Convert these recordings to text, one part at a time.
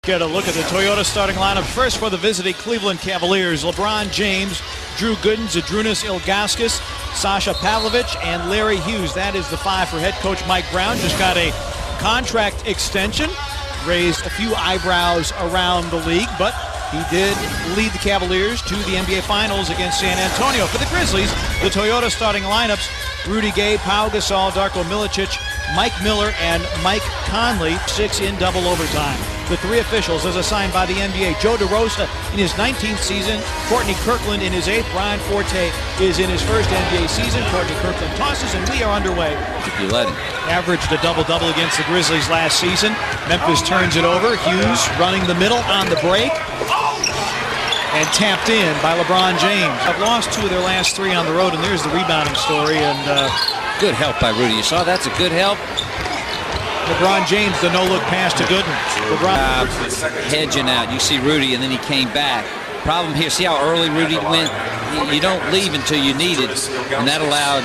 Get a look at the Toyota starting lineup. First for the visiting Cleveland Cavaliers, LeBron James, Drew Gooden, Zydrunas Ilgauskas, Sasha Pavlovich, and Larry Hughes. That is the five for head coach Mike Brown. Just got a contract extension. Raised a few eyebrows around the league, but he did lead the Cavaliers to the NBA Finals against San Antonio. For the Grizzlies, the Toyota starting lineups, Rudy Gay, Pau Gasol, Darko Milicic, Mike Miller, and Mike Conley. 6 in double overtime. The three officials as assigned by the NBA. Joe DeRosa in his 19th season. Courtney Kirkland in his 8th. Brian Forte is in his first NBA season. Courtney Kirkland tosses, and we are underway. If you let him. Averaged a double-double against the Grizzlies last season. Memphis turns it over. Hughes running the middle on the break. And tapped in by LeBron James. Have lost 2 of their last 3 on the road, and there's the rebounding story. And good help by Rudy. You saw that's a good help. LeBron James, the no-look pass to Gooden. LeBron hedging out. You see Rudy, and then he came back. Problem here, see how early Rudy went? You don't leave until you need it, and that allowed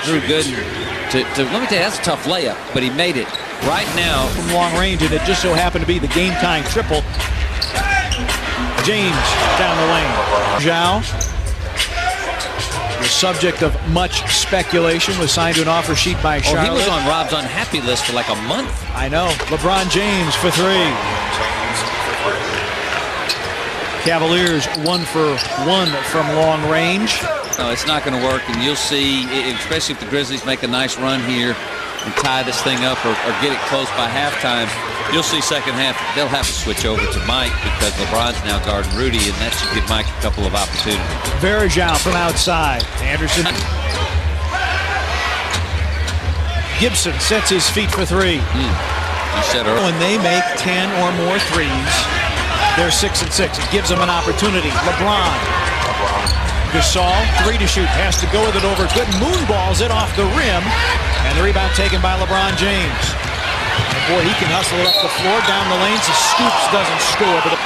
Drew Gooden to let me tell you, that's a tough layup, but he made it right now. From long range, and it just so happened to be the game-tying triple. James down the lane. Zhao, the subject of much speculation, was signed to an offer sheet by Charlotte. He was on Rob's unhappy list for like a month. I know. LeBron James for 3. Cavaliers 1 for 1 from long range. No, it's not going to work, and you'll see, especially if the Grizzlies make a nice run here and tie this thing up or get it close by halftime, you'll see second half they'll have to switch over to Mike because LeBron's now guarding Rudy, and that should give Mike a couple of opportunities. Varejao from outside. Anderson. Gibson sets his feet for 3. You said earlier. When they make 10 or more threes, they're 6 and 6. It gives them an opportunity. LeBron. Gasol, 3 to shoot. Has to go with it over good. Moonballs it off the rim. And the rebound taken by LeBron James. And boy, he can hustle it up the floor, down the lanes. The Scoops doesn't score. But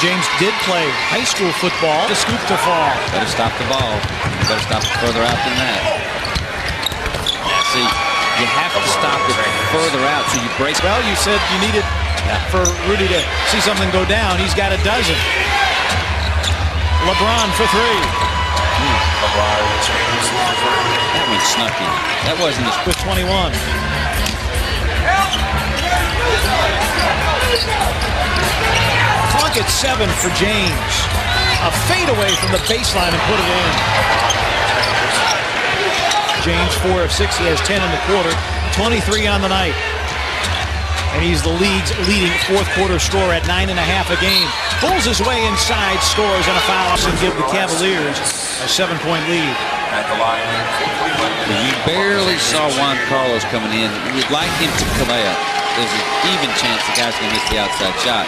James did play high school football. The scoop to fall. Better stop the ball. You better stop it further out than that. See, you have to stop it further out so you break. Well, you said you needed for Rudy to see something go down. He's got a dozen. LeBron for 3. That one snuck in. That wasn't his. With 21. Clock at 7 for James. A fadeaway from the baseline and put it in. James 4 of 6. He has 10 in the quarter. 23 on the night. And he's the league's leading fourth quarter scorer at 9.5 a game. Pulls his way inside, scores on a foul, and give the Cavaliers a 7-point lead. You barely saw Juan Carlos coming in. You'd like him to come out. There's an even chance the guy's going to miss the outside shot.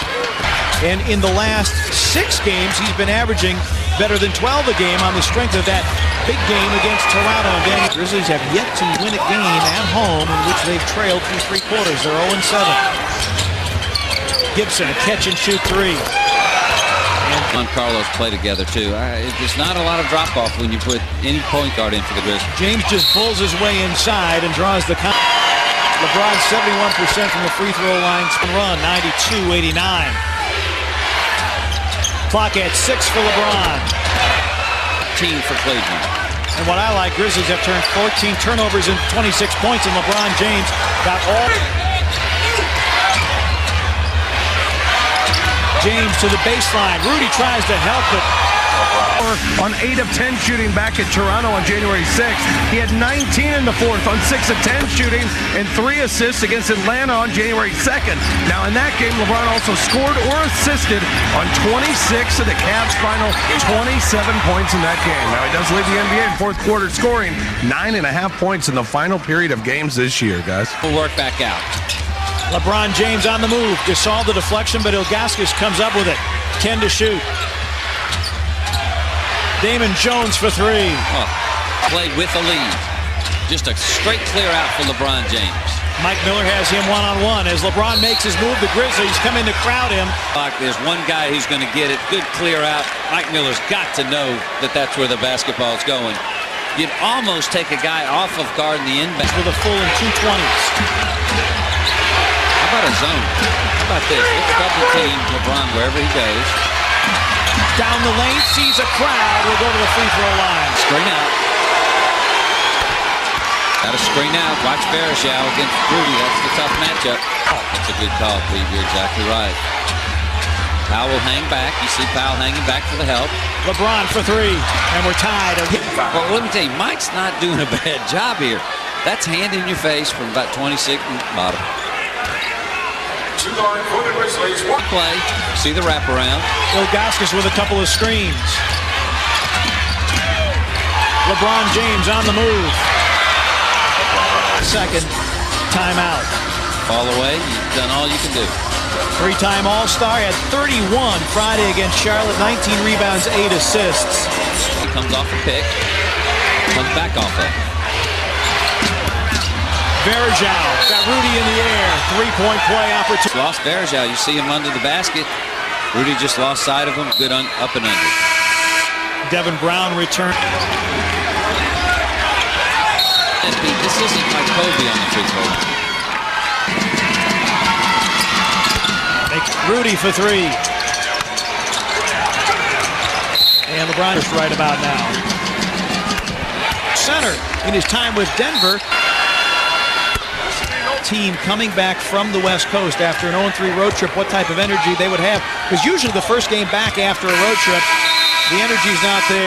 And in the last 6 games, he's been averaging better than 12 a game on the strength of that big game against Toronto. And the Grizzlies have yet to win a game at home in which they've trailed through 3 quarters. They're 0-7. Gibson, a catch and shoot 3. And Juan Carlos play together too. There's not a lot of drop off when you put any point guard in for the Grizzlies. James just pulls his way inside and draws the count. LeBron 71% from the free throw line. Run 92-89. Clock at 6 for LeBron. Team for Cleveland. And what I like, Grizzlies have turned 14 turnovers into 26 points, and LeBron James got all. James to the baseline. Rudy tries to help it. On 8 of 10 shooting back at Toronto on January 6th. He had 19 in the 4th on 6 of 10 shooting and 3 assists against Atlanta on January 2nd. Now in that game, LeBron also scored or assisted on 26 of the Cavs' final 27 points in that game. Now he does lead the NBA in fourth quarter scoring 9.5 points in the final period of games this year, guys. We'll work back out. LeBron James on the move. Gasol the deflection, but Ilgauskas comes up with it. 10 to shoot. Damon Jones for 3. Played with a lead. Just a straight clear out for LeBron James. Mike Miller has him one-on-one. As LeBron makes his move, the Grizzlies come in to crowd him. There's one guy who's going to get it. Good clear out. Mike Miller's got to know that that's where the basketball's going. You'd almost take a guy off of guard in the inbound. With a full and 2 20s. How about a zone? about this? Let's double team LeBron wherever he goes. Down the lane, sees a crowd, will go to the free throw line. Screen out. Got to screen out. Watch Varejao against Rudy. That's the tough matchup. That's a good call, Pete. You're exactly right. Powell will hang back. You see Powell hanging back for the help. LeBron for three, and we're tied. Well, let me tell you, Mike's not doing a bad job here. That's hand in your face from about 26 and bottom. Two-guard for the Grizzlies. Play. See the wraparound. Ilgauskas with a couple of screens. LeBron James on the move. Second timeout. Fall away. You've done all you can do. Three-time All-Star, had 31 Friday against Charlotte, 19 rebounds, 8 assists. He comes off a pick, comes back off it. Varejao got Rudy in the air, three-point play opportunity. Lost Varejao. You see him under the basket. Rudy just lost sight of him. Good up and under. Devin Brown returned. And Pete, this isn't like Kobe on the free throw line. Rudy for three. And LeBron is right about now. Center in his time with Denver. Team coming back from the West Coast after an 0-3 road trip, what type of energy they would have. Because usually the first game back after a road trip, the energy's not there.